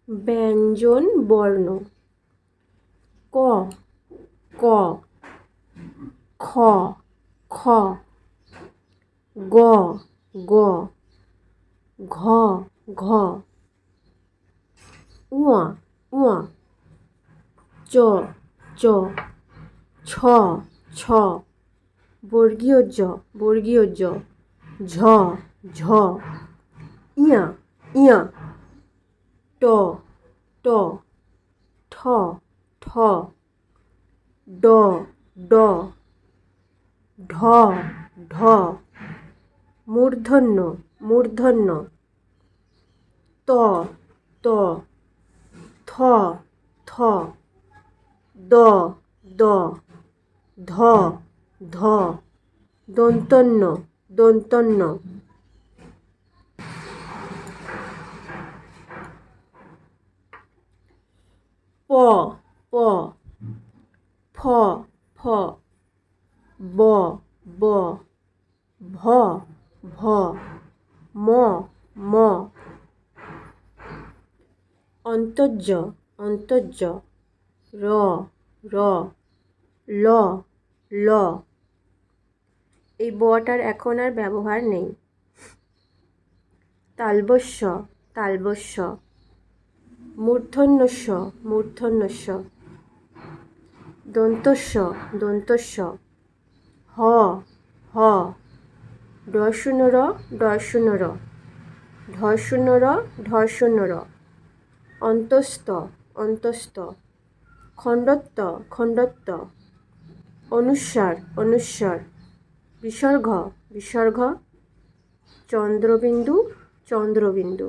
ব্যঞ্জন বর্ণ ক ক খ খ গ গ ঘ ঘ উয়া উয়া চ চ ছ ছ বর্গীয় জ ঝ ঝ ইয়া ইয়া ট ট ঠ ঠ ড ড ঢ ঢ মূর্ধন্য মূর্ধন্য ত ত থ থ দ দ ধ ধ দন্তন্য দন্তন্য প প ফ ফ ব ব ভ ভ ম ম অন্তর্য অন্তর্য র র ল ল এই বটার এখন আর ব্যবহার নেই। তালবস্য তালবস্য মূর্ধন্যস্য মূর্ধন্যস্য দন্তস্য দন্তস্য হ হ ডশূন্য ডশূন্য ঢশূন্য ঢশূন্য অন্তস্থ অন্তস্থ খণ্ডত্ব খণ্ডত্ব অনুস্বার অনুস্বার বিসর্গ বিসর্গ চন্দ্রবিন্দু চন্দ্রবিন্দু।